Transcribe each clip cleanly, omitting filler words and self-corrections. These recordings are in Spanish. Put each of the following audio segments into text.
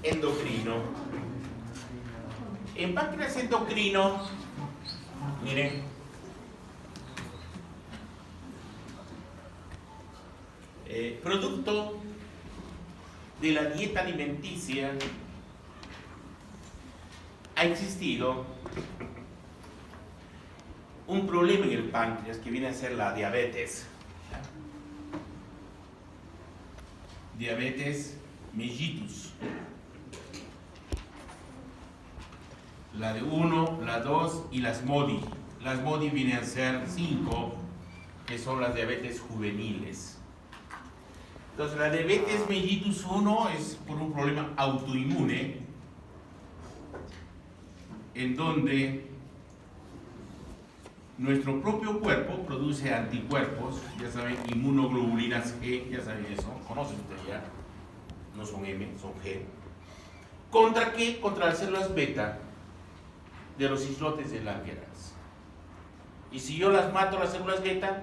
endocrino. En páncreas endocrino, miren, producto de la dieta alimenticia ha existido un problema en el páncreas que viene a ser la diabetes. Diabetes mellitus. La de 1, la 2 y las MODY. Las MODY vienen a ser 5, que son las diabetes juveniles. Entonces, la diabetes mellitus 1 es por un problema autoinmune, en donde nuestro propio cuerpo produce anticuerpos, ya saben, inmunoglobulinas G, ya saben eso, conocen ustedes ya, no son M, son G. ¿Contra qué? Contra las células beta de los islotes de Langerhans. Y si yo las mato las células beta,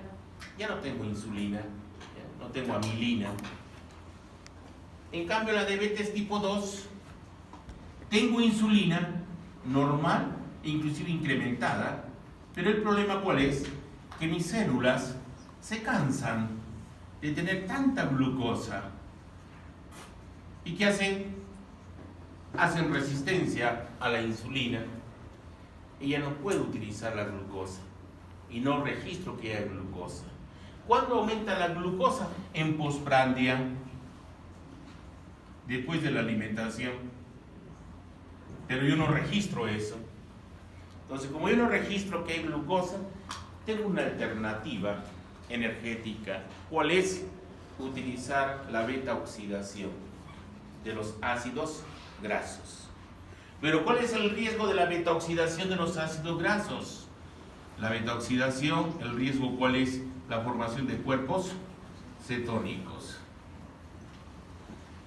ya no tengo insulina, ya no tengo amilina. En cambio, la diabetes tipo 2, tengo insulina normal, inclusive incrementada, pero el problema ¿cuál es? Que mis células se cansan de tener tanta glucosa. ¿Y qué hacen? Hacen resistencia a la insulina. Y ya no puedo utilizar la glucosa. Y no registro que hay glucosa. ¿Cuándo aumenta la glucosa? En posprandia, después de la alimentación. Pero yo no registro eso. Entonces, como yo no registro que hay glucosa, tengo una alternativa energética. ¿Cuál es? Utilizar la beta-oxidación de los ácidos grasos. Pero ¿cuál es el riesgo de la beta-oxidación de los ácidos grasos? La beta-oxidación, el riesgo ¿cuál es? La formación de cuerpos cetónicos.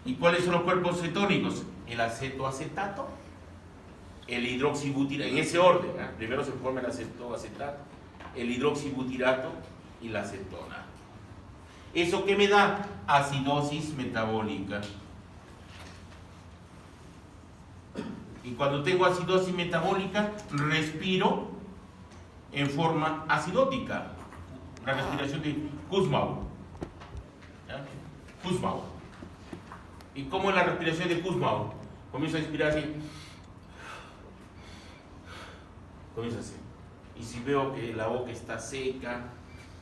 ¿Y cuáles son los cuerpos cetónicos? El acetoacetato, el hidroxibutirato, en ese orden, ¿eh? Primero se forma el acetoacetato, el hidroxibutirato y la acetona. ¿Eso qué me da? Acidosis metabólica. Y cuando tengo acidosis metabólica, respiro en forma acidótica. La respiración de Kussmaul. Kussmaul. ¿Y cómo es la respiración de Kussmaul? Comienza a respirar así. Comienza así. Y si veo que la boca está seca,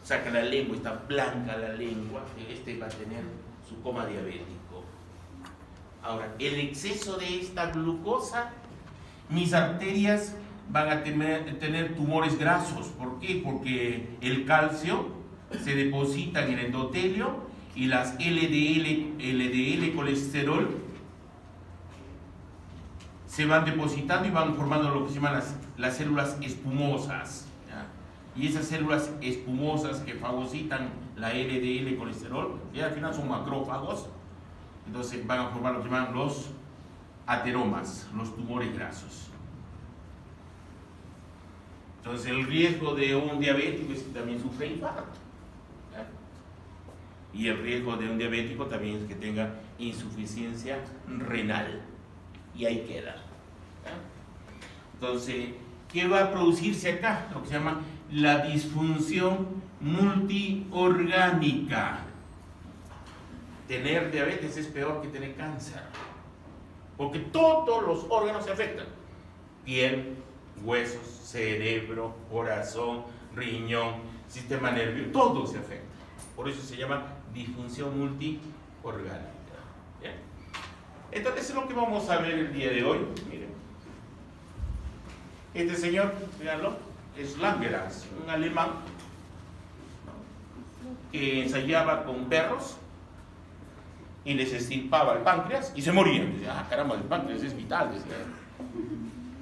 saca la lengua, está blanca la lengua, va a tener su coma diabético. Ahora, el exceso de esta glucosa, mis arterias van a tener tumores grasos. ¿Por qué? Porque el calcio se deposita en el endotelio y las LDL colesterol se van depositando y van formando lo que se llaman las células espumosas, ¿ya? Y esas células espumosas que fagocitan la LDL colesterol, y al final son macrófagos, entonces van a formar lo que se llaman los ateromas, los tumores grasos. Entonces el riesgo de un diabético es que también sufre infarto, ¿ya? Y el riesgo de un diabético también es que tenga insuficiencia renal. Y ahí queda. Entonces, ¿qué va a producirse acá? Lo que se llama la disfunción multiorgánica. Tener diabetes es peor que tener cáncer, porque todos los órganos se afectan: piel, huesos, cerebro, corazón, riñón, sistema nervioso, todo se afecta. Por eso se llama disfunción multiorgánica. ¿Bien? Entonces, eso es lo que vamos a ver el día de hoy. Miren, este señor, véanlo, es Langerhans, un alemán que ensayaba con perros y les extirpaba el páncreas y se morían. Decía, caramba, el páncreas es vital, decía.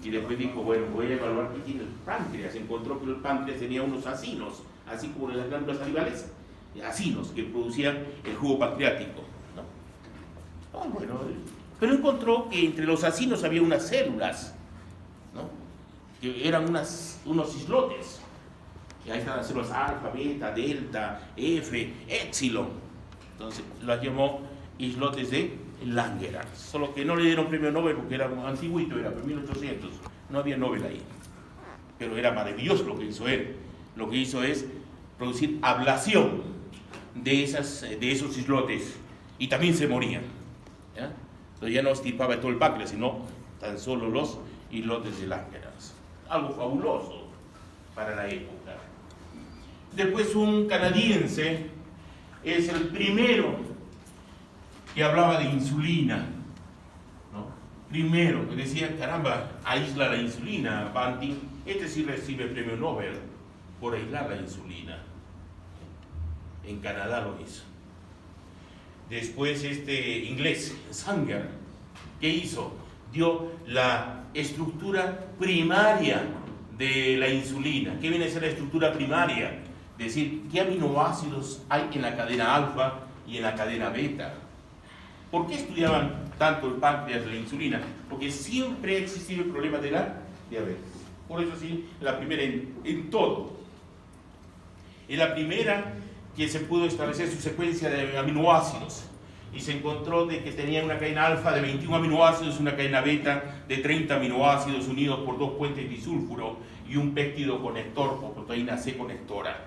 Y después dijo, bueno, voy a evaluar qué tiene el páncreas. Encontró que el páncreas tenía unos acinos, así como en las glándulas salivales, acinos que producían el jugo pancreático, ¿no? Bueno, pero encontró que entre los acinos había unas células, ¿no? Que eran unos islotes. Y ahí están las células alfa, beta, delta, F, épsilon. Entonces las llamó islotes de Langerhans, solo que no le dieron premio Nobel porque era un antiguito, era por 1800, no había Nobel ahí, pero era maravilloso lo que hizo él. Lo que hizo es producir ablación de esos islotes, y también se morían, ¿ya? Entonces ya no extirpaba todo el páncreas, sino tan solo los islotes de Langerhans. Algo fabuloso para la época. Después un canadiense es el primero que hablaba de insulina, ¿no? Primero, que decía, caramba, aísla la insulina, Banting. Este sí recibe el premio Nobel por aislar la insulina. En Canadá lo hizo. Después este inglés, Sanger, ¿qué hizo? Dio la estructura primaria de la insulina. ¿Qué viene a ser la estructura primaria? Es decir, ¿qué aminoácidos hay en la cadena alfa y en la cadena beta? ¿Por qué estudiaban tanto el páncreas y la insulina? Porque siempre ha existido el problema de la diabetes. Por eso sí, la primera en todo. Es la primera que se pudo establecer su secuencia de aminoácidos. Y se encontró de que tenía una cadena alfa de 21 aminoácidos, una cadena beta de 30 aminoácidos unidos por 2 puentes disulfuro y un péptido conector por proteína C conectora.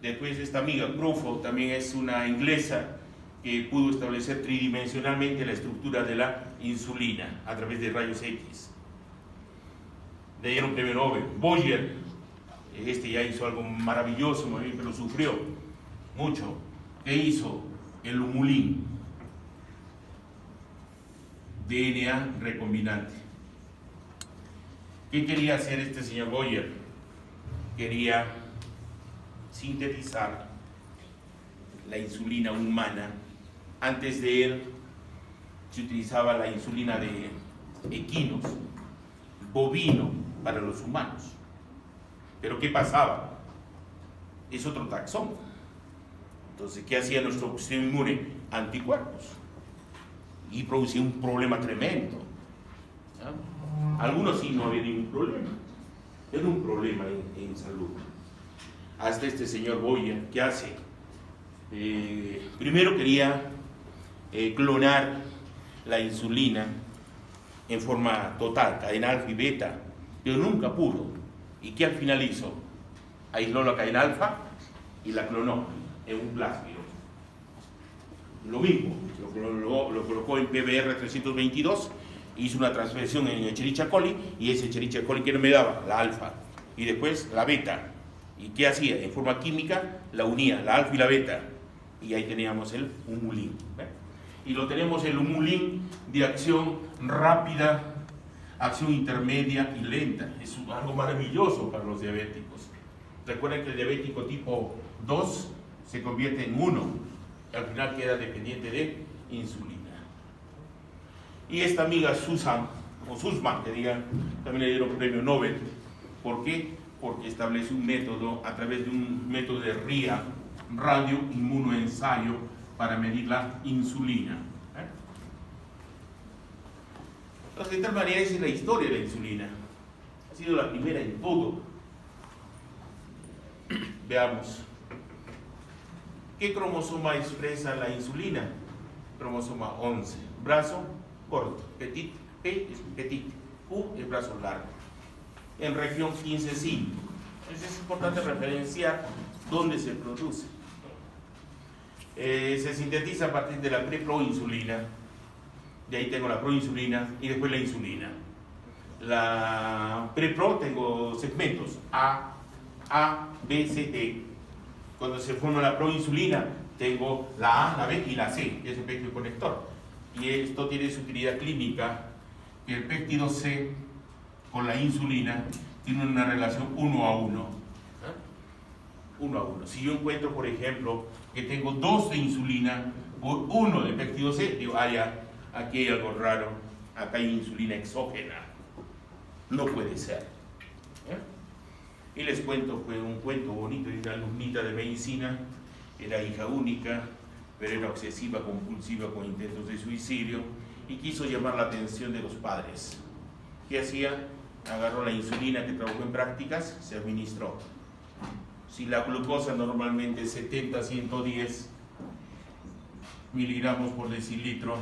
Después esta amiga, Crawford, también es una inglesa que pudo establecer tridimensionalmente la estructura de la insulina a través de rayos X. Le dieron un premio Nobel. Boyer, este ya hizo algo maravilloso, pero sufrió mucho. ¿Qué hizo? El humulín, DNA recombinante. ¿Qué quería hacer este señor Boyer? Quería sintetizar la insulina humana. Antes de él se utilizaba la insulina de equinos, bovino para los humanos. Pero ¿qué pasaba? Es otro taxón. Entonces, ¿qué hacía nuestro sistema inmune? Anticuerpos. Y producía un problema tremendo. ¿Ya? Algunos sí no había ningún problema. Era un problema en salud. Hasta este señor Boyer, ¿qué hace? Primero quería clonar la insulina en forma total, cadena alfa y beta, pero nunca pudo. ¿Y qué al final hizo? Aisló la cadena alfa y la clonó en un plásmido. Lo mismo, lo colocó en PBR 322, hizo una transferencia en Escherichia coli, y ese Escherichia coli que me daba la alfa y después la beta. ¿Y qué hacía? En forma química la unía, la alfa y la beta, y ahí teníamos el humulín. Y lo tenemos el humulín de acción rápida, acción intermedia y lenta. Es algo maravilloso para los diabéticos. Recuerden que el diabético tipo 2 se convierte en 1, al final queda dependiente de insulina. Y esta amiga Susan, o Sussman, que digan, también le dieron premio Nobel. ¿Por qué? Porque establece un método, a través de un método de RIA, radioinmunoensayo, para medir la insulina. Entonces, de tal manera, esa es la historia de la insulina. Ha sido la primera en todo. Veamos. ¿Qué cromosoma expresa la insulina? Cromosoma 11. Brazo corto, petit, P es petit, Q es brazo largo. En región 15,5. Es importante referenciar dónde se produce. Se sintetiza a partir de la preproinsulina. De ahí tengo la proinsulina y después la insulina. La prepro tengo segmentos A, B, C, D. Cuando se forma la proinsulina, tengo la A, la B y la C, que es el péptido conector. Y esto tiene su utilidad clínica, que el péptido C con la insulina tiene una relación 1 a 1. 1 a 1. Si yo encuentro, por ejemplo, que tengo 2 de insulina por 1 de péptido C, digo, aquí hay algo raro, acá hay insulina exógena. No puede ser. Y les cuento, fue un cuento bonito de una alumnita de medicina, era hija única, pero era obsesiva, compulsiva, con intentos de suicidio, y quiso llamar la atención de los padres. ¿Qué hacía? Agarró la insulina que trabajó en prácticas, se administró. Si la glucosa normalmente es 70-110, miligramos por decilitro,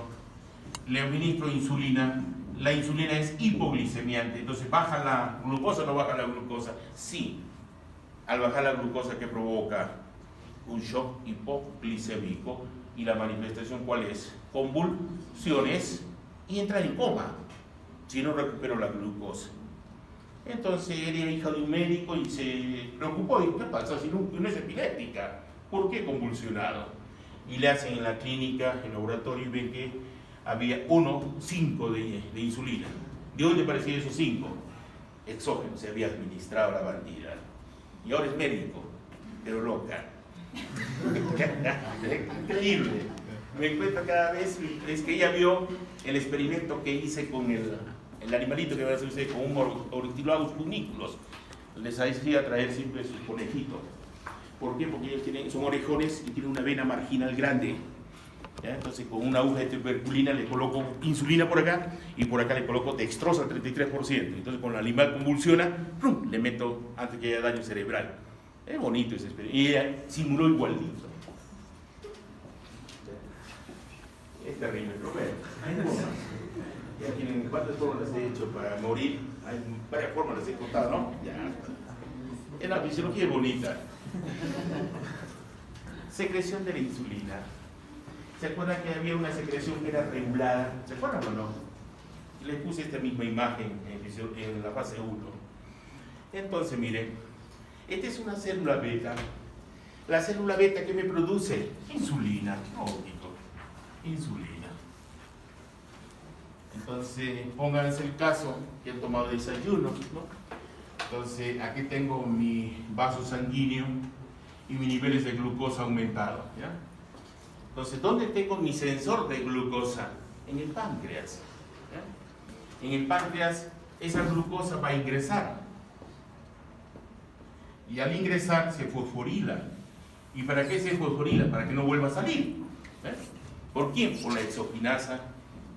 le administro insulina. La insulina es hipoglicemiante, entonces ¿baja la glucosa o no baja la glucosa? Sí, al bajar la glucosa, ¿qué provoca? Un shock hipoglicémico. ¿Y la manifestación cuál es? Convulsiones y entra en coma si no recupero la glucosa. Entonces era hija de un médico y se preocupó. ¿Y qué pasa si no es epiléptica? ¿Por qué convulsionado? Y le hacen en la clínica, en el laboratorio, y ven que había 5 de insulina. ¿De dónde parecían esos 5? Exógeno, se había administrado la bandida. Y ahora es médico, pero loca. Increíble. Me encuentro cada vez, es que ella vio el experimento que hice con el animalito que va a hacer usted, con un Orthilodus puniculus. Les hacía traer siempre sus conejitos. ¿Por qué? Porque ellos son orejones y tienen una vena marginal grande. ¿Ya? Entonces con una aguja de tuberculina le coloco insulina por acá y por acá le coloco dextrosa al 33%. Entonces cuando el animal convulsiona, ¡pum!, le meto antes que haya daño cerebral. Es bonito ese experimento. Y ella simuló igualito. Es terrible, pero bueno, hay formas. Ya tienen cuántas formas las he hecho para morir. Hay varias formas las he contado, ¿no? Ya. La fisiología es bonita. Secreción de la insulina. ¿Se acuerdan que había una secreción que era regulada? ¿Se acuerdan o no? Les puse esta misma imagen en la fase 1. Entonces, miren, esta es una célula beta. La célula beta, ¿qué me produce? Insulina, lógico, insulina. Entonces, pónganse el caso que han tomado desayuno, ¿no? Entonces, aquí tengo mi vaso sanguíneo y mis niveles de glucosa aumentados, ¿ya? Entonces, ¿dónde tengo mi sensor de glucosa? En el páncreas, ¿ya? En el páncreas, esa glucosa va a ingresar. Y al ingresar, se fosforila. ¿Y para qué se fosforila? Para que no vuelva a salir. ¿Eh? ¿Por quién? Por la exoquinasa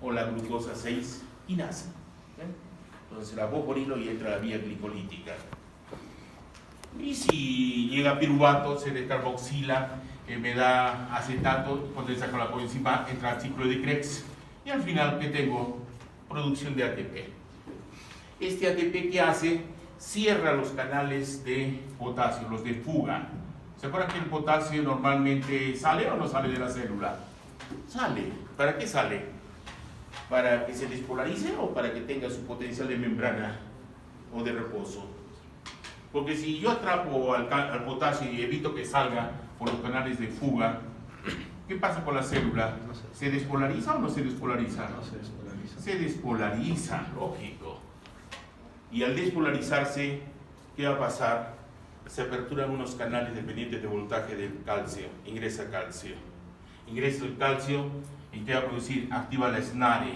o la glucosa 6 quinasa. Entonces la fosforilo y entra a la vía glicolítica. Y si llega piruvato, se descarboxila, me da acetato, cuando saco la coenzima entra al ciclo de Krebs. Y al final, ¿qué tengo? Producción de ATP. Este ATP, ¿qué hace? Cierra los canales de potasio, los de fuga. ¿Se acuerdan que el potasio normalmente sale o no sale de la célula? Sale. ¿Para qué sale? ¿Para que se despolarice o para que tenga su potencial de membrana o de reposo? Porque si yo atrapo al potasio y evito que salga por los canales de fuga, ¿qué pasa con la célula? ¿Se despolariza o no se despolariza? No se despolariza. Se despolariza, lógico. Y al despolarizarse, ¿qué va a pasar? Se aperturan unos canales dependientes de voltaje del calcio, ingresa calcio. Ingresa el calcio y ¿qué va a producir? Activa la SNARE.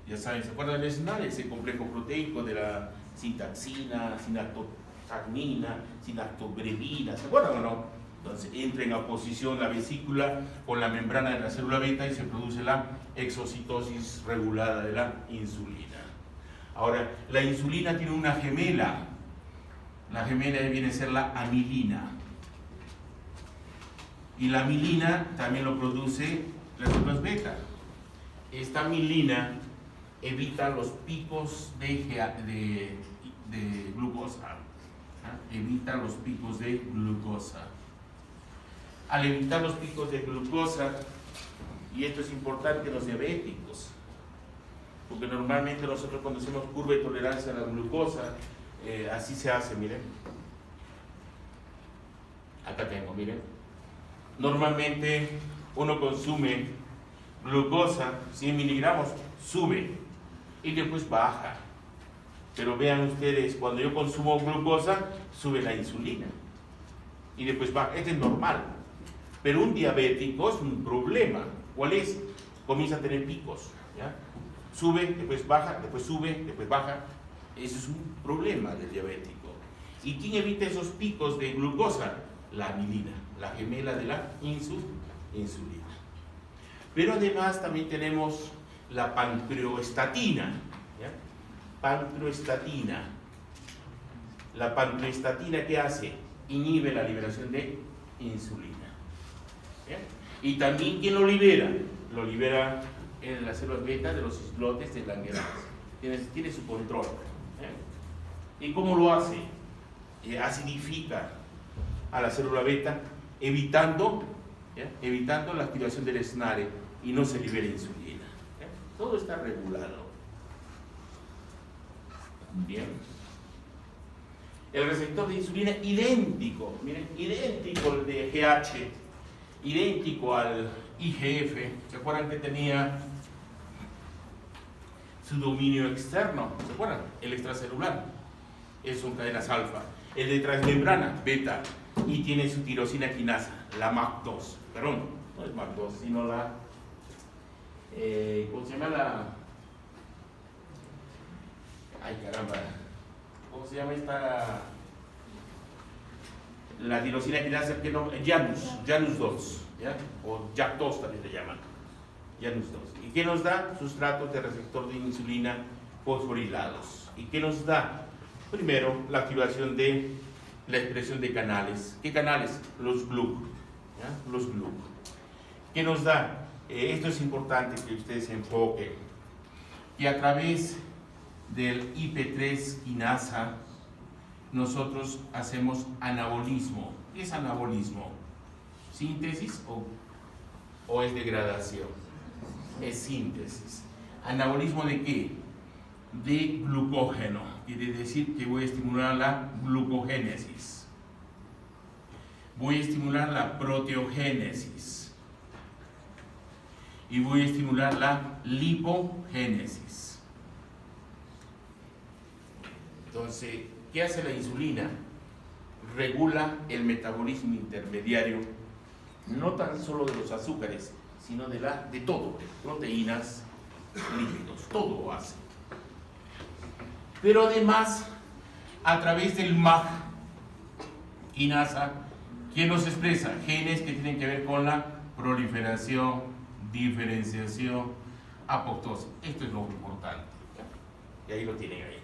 Ya saben, ¿se acuerdan del SNARE? Ese complejo proteico de la sintaxina, sinactotagnina, sinactobrevina, ¿se acuerdan o no? Entonces entra en oposición la vesícula con la membrana de la célula beta y se produce la exocitosis regulada de la insulina. Ahora, la insulina tiene una gemela. La gemela viene a ser la amilina. Y la amilina también lo produce las células beta. Esta amilina evita los picos de glucosa. Evita los picos de glucosa. Al evitar los picos de glucosa, y esto es importante en los diabéticos, porque normalmente nosotros cuando hacemos curva de tolerancia a la glucosa, así se hace, miren. Acá tengo, miren. Normalmente uno consume glucosa, 100 miligramos, sube y después baja. Pero vean ustedes, cuando yo consumo glucosa, sube la insulina y después baja. Este es normal. Pero un diabético es un problema. ¿Cuál es? Comienza a tener picos, ¿ya? Sube, después baja, después sube, después baja. Eso es un problema del diabético. ¿Y quién evita esos picos de glucosa? La amilina, la gemela de la insulina. Pero además también tenemos la pancreoestatina, ¿ya? Pancreoestatina. La pancreoestatina, ¿qué hace? Inhibe la liberación de insulina. ¿Ya? Y también, ¿quién lo libera? Lo libera en las células beta de los islotes de Langerhans. Tiene su control. ¿Y cómo lo hace? Acidifica a la célula beta, evitando la activación del SNARE y no se libera insulina. Todo está regulado. Bien. El receptor de insulina idéntico, miren, idéntico al de GH, idéntico al IGF. ¿Se acuerdan que tenía su dominio externo? ¿Se acuerdan? El extracelular. Son cadenas alfa. El de transmembrana, beta. Y tiene su tirosina quinasa, la MAC2. Perdón, no es MAC2, sino la... ¿cómo se llama la...? Ay, caramba. ¿Cómo se llama esta? La tirosina quinasa, que no... Janus 2, ¿ya? O JAK2 también le llaman. Janus 2. ¿Y qué nos da? Sustratos de receptor de insulina fosforilados. ¿Y qué nos da? Primero, la activación de la expresión de canales. ¿Qué canales? Los GLUC. ¿Ya? Los GLUC. ¿Qué nos da? Esto es importante que ustedes se enfoquen. Que a través del IP3 quinasa nosotros hacemos anabolismo. ¿Qué es anabolismo? ¿Síntesis o es degradación? Es síntesis. ¿Anabolismo de qué? De glucógeno. Quiere decir que voy a estimular la glucogénesis. Voy a estimular la proteogénesis. Y voy a estimular la lipogénesis. Entonces, ¿qué hace la insulina? Regula el metabolismo intermediario, no tan solo de los azúcares, sino de todo, proteínas, lípidos, todo lo hace. Pero además, a través del MAG quinasa, ¿quién nos expresa? Genes que tienen que ver con la proliferación, diferenciación, apoptosis. Esto es lo importante. Y ahí lo tienen ahí.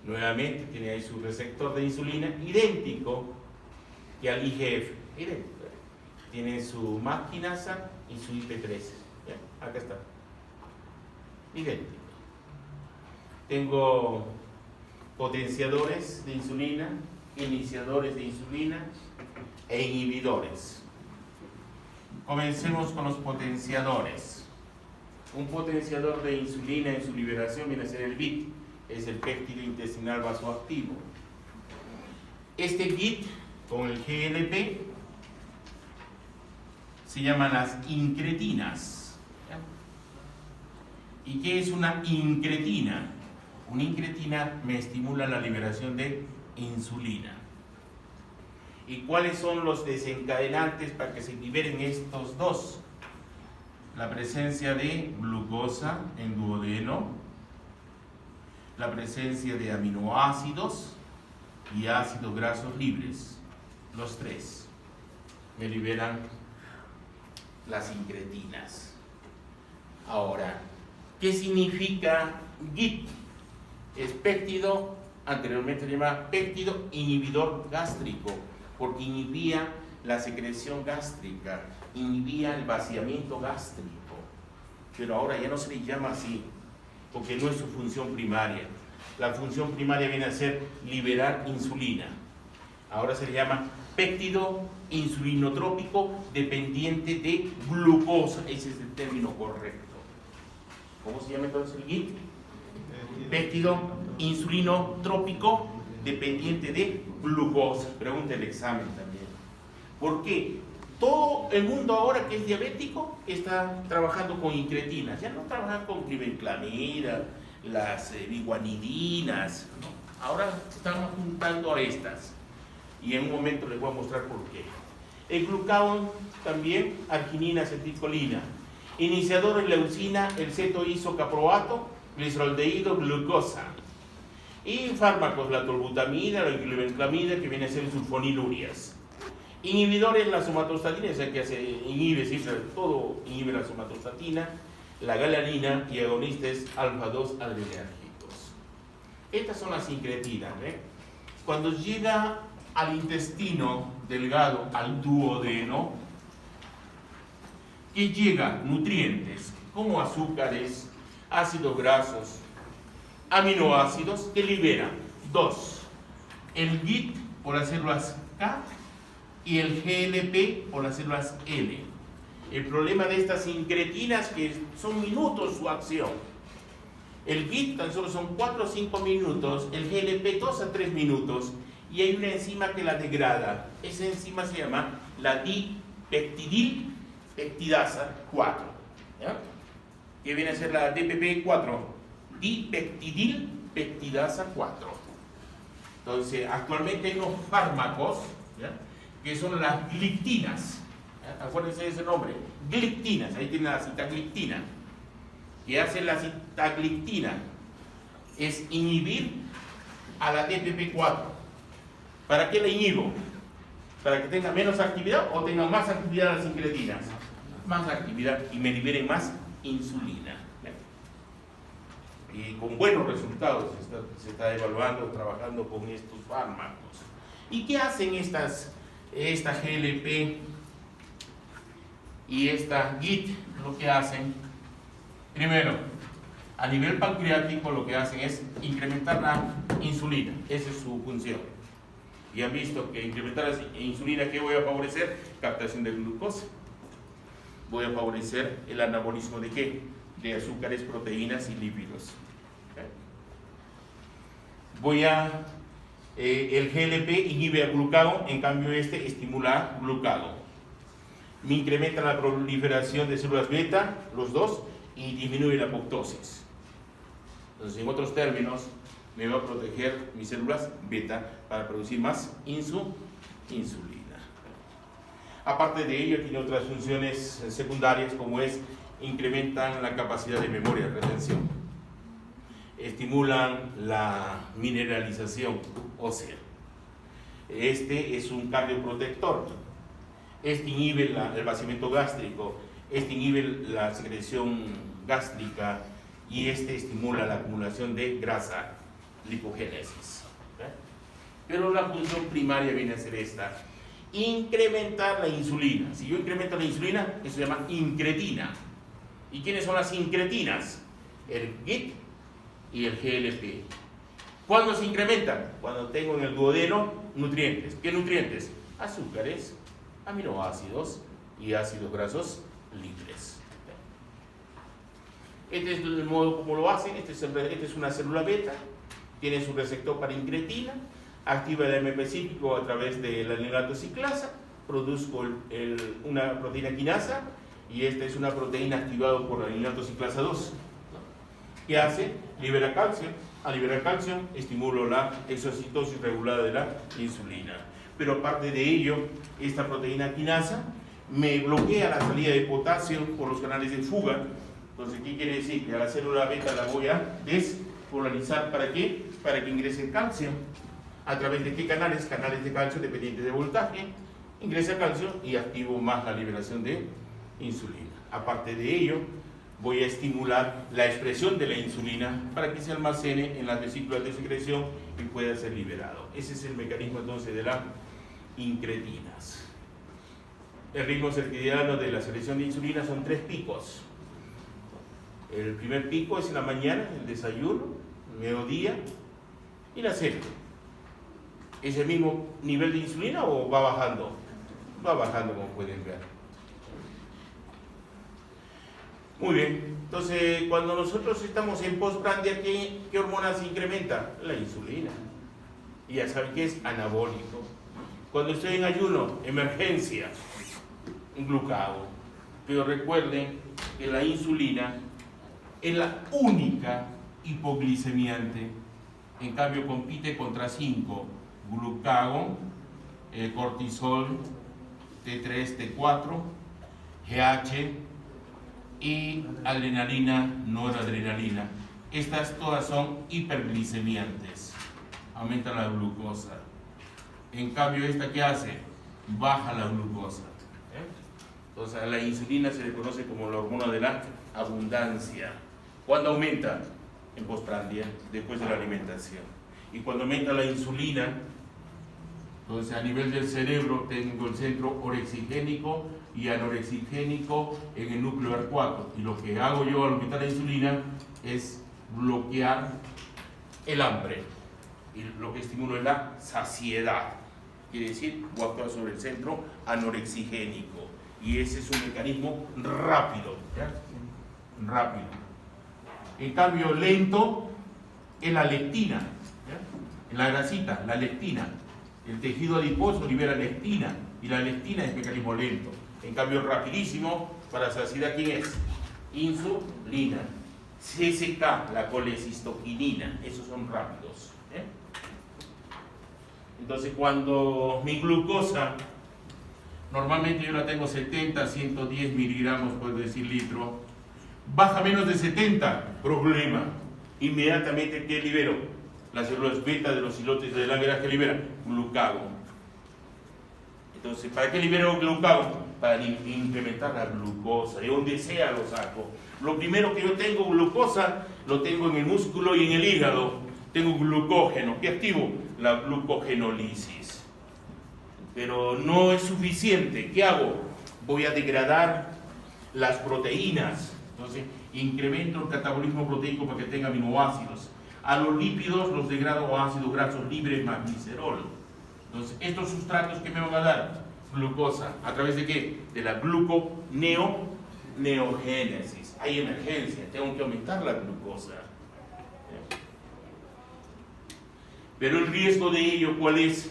Nuevamente tiene ahí su receptor de insulina idéntico que al IGF. Idéntico. Tiene su MAG quinasa y su IP3. ¿Ya? Acá está. Idéntico. Tengo potenciadores de insulina, iniciadores de insulina e inhibidores. Comencemos con los potenciadores. Un potenciador de insulina en su liberación viene a ser el GIT, es el péptido intestinal vasoactivo. Este GIT con el GLP se llaman las incretinas. ¿Y qué es una incretina? Una incretina me estimula la liberación de insulina. ¿Y cuáles son los desencadenantes para que se liberen estos dos? La presencia de glucosa en duodeno, la presencia de aminoácidos y ácidos grasos libres. Los tres me liberan las incretinas. Ahora, ¿qué significa GIT? Es péptido, anteriormente se llamaba péptido inhibidor gástrico, porque inhibía la secreción gástrica, inhibía el vaciamiento gástrico, pero ahora ya no se le llama así, porque no es su función primaria. La función primaria viene a ser liberar insulina. Ahora se le llama péptido insulinotrópico dependiente de glucosa. Ese es el término correcto. ¿Cómo se llama entonces el GIT? Péptido insulinotrópico dependiente de glucosa. Pregunta el examen también. ¿Por qué? Todo el mundo ahora que es diabético está trabajando con incretinas. Ya no trabajan con glibenclamida, las biguanidinas, ¿no? Ahora estamos juntando a estas. Y en un momento les voy a mostrar por qué. El glucagón también, arginina, acetilcolina. Iniciador en leucina, el cetoisocaproato, gliceraldehído, glucosa. Y fármacos, la tolbutamida, la glibenclamida, que viene a ser sulfonilurias. Inhibidores, la somatostatina, o sea que inhibe, siempre todo inhibe la somatostatina, la galanina y agonistas alfa-2 adrenérgicos. Estas son las incretinas. Cuando llega al intestino delgado, al duodeno, que llegan nutrientes como azúcares, ácidos grasos, aminoácidos, que liberan dos: el GIT por las células K y el GLP por las células L. El problema de estas incretinas es que son minutos su acción. El GIT tan solo son 4 o 5 minutos, el GLP 2 a 3 minutos, y hay una enzima que la degrada. Esa enzima se llama la dipeptidilpeptidasa 4, ¿ya? Que viene a ser la DPP4, dipeptidilpeptidasa 4. Entonces, actualmente hay unos fármacos, ¿ya?, que son las glictinas. ¿Ya? Acuérdense de ese nombre, glictinas. Ahí tienen la sitagliptina. ¿Qué hace la sitagliptina? Es inhibir a la DPP4. ¿Para qué la inhibo? ¿Para que tenga menos actividad o tenga más actividad las incretinas? Más actividad y me libere más insulina. Y con buenos resultados se está evaluando, trabajando con estos fármacos. ¿Y qué hacen esta GLP y esta GIT? Lo que hacen, primero, a nivel pancreático, lo que hacen es incrementar la insulina. Esa es su función. Y han visto que incrementar la insulina, ¿qué voy a favorecer? Captación de glucosa. Voy a favorecer el anabolismo ¿de qué? De azúcares, proteínas y lípidos. El GLP inhibe al glucagón, en cambio este estimula glucagón. Me incrementa la proliferación de células beta, los dos, y disminuye la apoptosis. Entonces, en otros términos, me va a proteger mis células beta para producir más insulina. Aparte de ello, tiene otras funciones secundarias, como es incrementan la capacidad de memoria de retención, estimulan la mineralización ósea. Este es un cardioprotector. Este inhibe el vaciamiento gástrico, este inhibe la secreción gástrica y este estimula la acumulación de grasa, lipogénesis. Pero la función primaria viene a ser esta: incrementar la insulina. Si yo incremento la insulina, eso se llama incretina. ¿Y quiénes son las incretinas? El GIT y el GLP. ¿Cuándo se incrementan? Cuando tengo en el duodeno nutrientes. ¿Qué nutrientes? Azúcares, aminoácidos y ácidos grasos libres. Este es el modo como lo hacen. Este es una célula beta, tiene su receptor para incretina, activa el AMP cíclico a través de la alanilato ciclasa, produzco una proteína quinasa, y esta es una proteína activada por la alanilato ciclasa 2. ¿Qué hace? Libera calcio. Al liberar calcio, estimulo la exocitosis regulada de la insulina. Pero aparte de ello, esta proteína quinasa me bloquea la salida de potasio por los canales de fuga. Entonces, ¿qué quiere decir? Que a la célula beta la voy a despolarizar. ¿Para qué? Para que ingrese el calcio. ¿A través de qué canales? Canales de calcio dependientes de voltaje. Ingresa calcio y activo más la liberación de insulina. Aparte de ello, voy a estimular la expresión de la insulina para que se almacene en las vesículas de secreción y pueda ser liberado. Ese es el mecanismo entonces de las incretinas. El ritmo circadiano de la secreción de insulina son 3 picos. El primer pico es en la mañana, el desayuno, mediodía y la cena. ¿Es el mismo nivel de insulina o va bajando? Va bajando, como pueden ver. Muy bien, entonces cuando nosotros estamos en postprandia, ¿qué hormona se incrementa? La insulina. Y ya saben que es anabólico. Cuando estoy en ayuno, emergencia, glucagón. Pero recuerden que la insulina es la única hipoglicemiante. En cambio, compite contra 5: glucagón, cortisol, T3, T4, GH y adrenalina, noradrenalina. Estas todas son hiperglicemiantes, aumenta la glucosa. En cambio, ¿esta qué hace? Baja la glucosa. Entonces, a la insulina se le conoce como la hormona de la abundancia. ¿Cuándo aumenta? en postprandia, después de la alimentación. Y cuando aumenta la insulina, entonces a nivel del cerebro tengo el centro orexigénico y anorexigénico en el núcleo arcuato. Y lo que hago yo al aumentar la insulina es bloquear el hambre. Y lo que estimulo es la saciedad. Quiere decir, voy a actuar sobre el centro anorexigénico. Y ese es un mecanismo rápido. ¿Ya? Rápido. En cambio, lento es la lectina. ¿Ya? En la grasita, la lectina. El tejido adiposo libera lectina. Y la lectina es mecanismo lento. En cambio, rapidísimo, para saciedad, ¿quién es? Insulina. CSK, la colecistoquinina. Esos son rápidos. Entonces, cuando mi glucosa, normalmente yo la tengo 70, 110 miligramos por decilitro, baja menos de 70, problema. Inmediatamente, ¿qué libero? Las células beta de los islotes de Langerhans que liberan glucagón. Entonces, ¿para qué libero glucagón? Para incrementar la glucosa, de donde sea lo saco. Lo primero que yo tengo glucosa, lo tengo en el músculo y en el hígado. Tengo glucógeno. ¿Qué activo? La glucogenólisis. Pero no es suficiente. ¿Qué hago? Voy a degradar las proteínas. Entonces, incremento el catabolismo proteico para que tenga aminoácidos. A los lípidos los degrado a ácidos grasos libres más glicerol. Entonces, estos sustratos que me van a dar glucosa, ¿a través de qué? De la gluconeogénesis. Hay emergencia, tengo que aumentar la glucosa. Pero el riesgo de ello, ¿cuál es?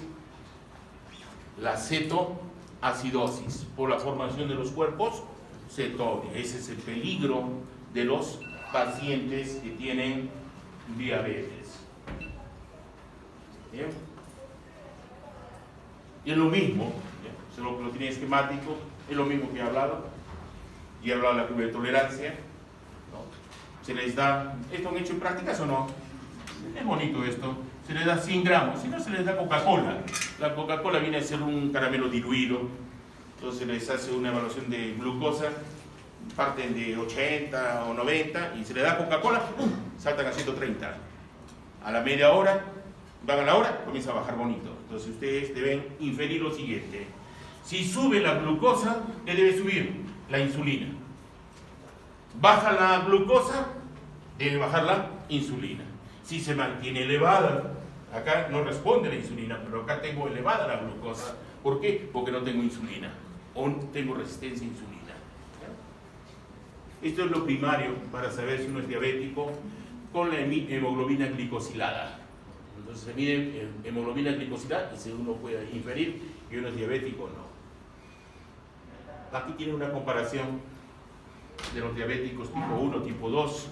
La cetoacidosis, por la formación de los cuerpos cetónicos. Ese es el peligro de los pacientes que tienen diabetes. ¿Bien? Y es lo mismo, se lo tiene esquemático, es lo mismo que he hablado. Y he hablado de la curva de tolerancia. ¿No? Se les da, ¿esto han hecho en prácticas o no? Es bonito esto. Se les da 100 gramos, si no se les da Coca-Cola. La Coca-Cola viene a ser un caramelo diluido. Entonces les hace una evaluación de glucosa, parten de 80 o 90 y se les da Coca-Cola, saltan a 130. A la media hora, van a la hora, comienza a bajar bonito. Entonces ustedes deben inferir lo siguiente. Si sube la glucosa, ¿qué debe subir? La insulina. Baja la glucosa, debe bajar la insulina. Si se mantiene elevada, acá no responde la insulina, pero acá tengo elevada la glucosa. ¿Por qué? Porque no tengo insulina o tengo resistencia a insulina. Esto es lo primario para saber si uno es diabético con la hemoglobina glicosilada. Entonces se mide hemoglobina glicosilada y si uno puede inferir que uno es diabético o no. Aquí tiene una comparación de los diabéticos tipo 1, tipo 2.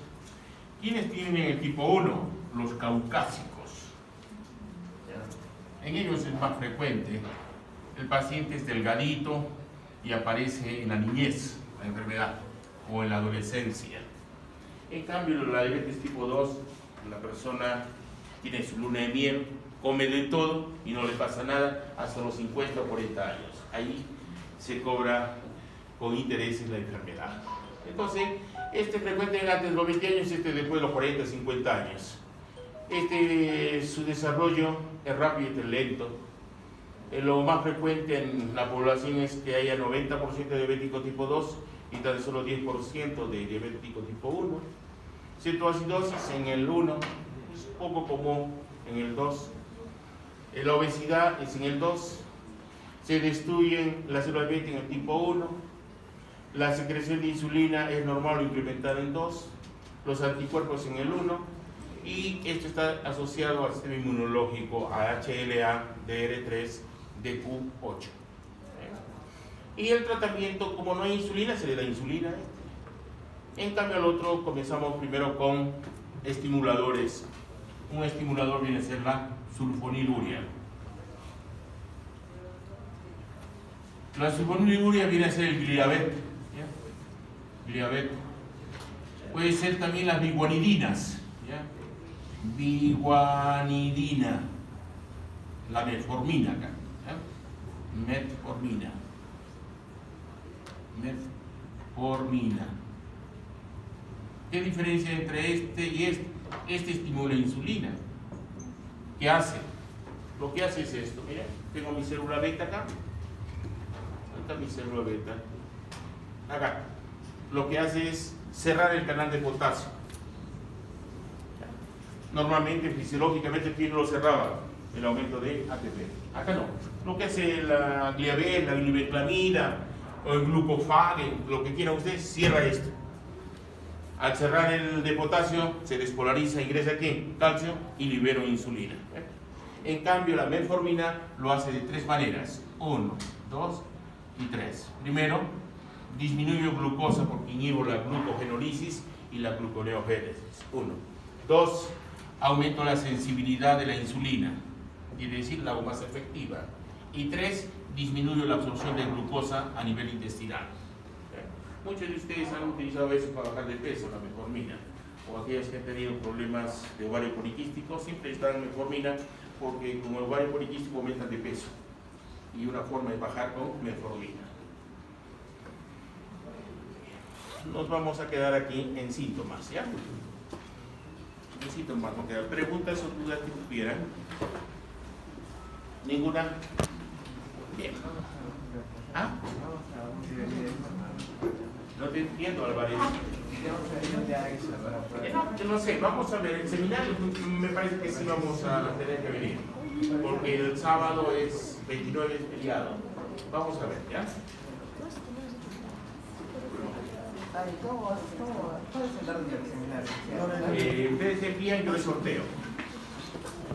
¿Quiénes tienen el tipo 1? Los caucásicos. En ellos es más frecuente. El paciente es delgadito y aparece en la niñez, la enfermedad, o en la adolescencia. En cambio, la diabetes tipo 2, la persona tiene su luna de miel, come de todo y no le pasa nada hasta los 50 o 40 años. Ahí se cobra con intereses la enfermedad. Entonces, este frecuente antes de los 20 años, este después de los 40, 50 años. Su desarrollo es rápido y es lento. Lo más frecuente en la población es que haya 90% de diabético tipo 2 y tan solo 10% de diabético tipo 1. Cetoacidosis en el 1, es poco común en el 2. La obesidad es en el 2. Se destruyen las células beta en el tipo 1. La secreción de insulina es normal o incrementada en 2. Los anticuerpos en el 1. Y esto está asociado al sistema inmunológico, a HLA, DR3, DQ8. Y el tratamiento, como no hay insulina, se le da insulina. En cambio al otro comenzamos primero con estimuladores. Un estimulador viene a ser la sulfoniluria. La sulfoniluria viene a ser el gliabet. Gliabet. Puede ser también las biguanidinas. Biguanidina, la metformina acá, metformina. ¿Qué diferencia entre este y este? Este estimula insulina. ¿Qué hace? Lo que hace es esto. Mira, tengo mi célula beta acá. Acá mi célula beta. Acá. Lo que hace es cerrar el canal de potasio. Normalmente, fisiológicamente, ¿quién lo cerraba? El aumento de ATP. Acá no. Lo que hace la gliabel, la glibenclamida o el glucofage, lo que quieran ustedes, cierra esto. Al cerrar el de potasio, se despolariza, ingresa aquí calcio y libera insulina. En cambio, la metformina lo hace de tres maneras: 1, 2 y 3. Primero, disminuyo glucosa porque inhibo la glucogenólisis y la gluconeogénesis. 1. 2. Aumento la sensibilidad de la insulina, quiere decir la hago más efectiva. Y 3. Disminuyo la absorción de glucosa a nivel intestinal. Muchos de ustedes han utilizado eso para bajar de peso, la metformina, o aquellos que han tenido problemas de ovario poliquístico siempre están metformina porque como el ovario poliquístico aumentan de peso y una forma de bajar con metformina. Nos vamos a quedar aquí en síntomas, ¿ya? En síntomas, no quedan preguntas o dudas que tuvieran. ¿Ninguna? Bien. ¿Ah? No te entiendo, Álvarez. No sé, vamos a ver, el seminario me parece que sí vamos a tener que venir, porque el sábado es 29, es feriado. Vamos a ver, ¿ya? Ustedes se envían, yo les sorteo.